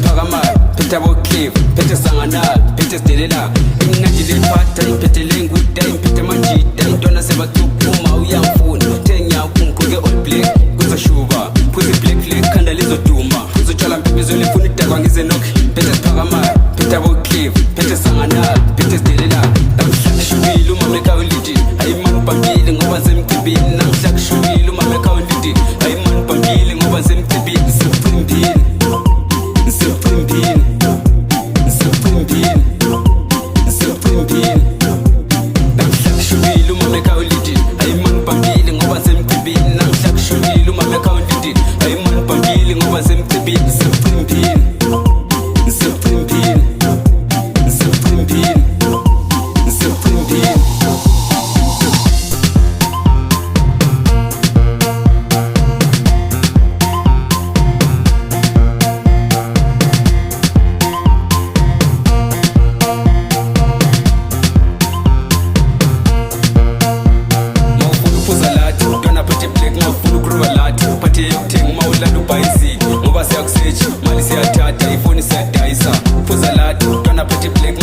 siphakamayo phethe abo-cliff phethe sanganalo phethe sidelela imnajile liphatha imphethe lenguda imphethe manjida intwana sebacuphuma uyamfuna thenyakungiqoke all black kuzoshuba phuze black leg khanda lizoduma uzotshala mpepezo lifuna idakwa ngize nokhi phethe siphakamayo phethe abo-cliff phethe sanganalo phethe sidelela namhla kushubile umama ekhawulidi hayi mani ubhambile ngoba semcibini namhla kushubile umama ekhawulidi hayi mani ubhambile ngoba semcibini semcimbini semcimbini semcimbini semcimbini namhla kushubile umama ekhawulidi hayi mani ubhambile ngoba semcibini namhla kushubile umama ekhawulidi hayi mani ubhambile ngoba semcibini semcimbini semcimbini semcimbini semcimbini ngoba siyakusethi mali siyathatha ifoni siyadayisa uphuza lathi mntwana phethe black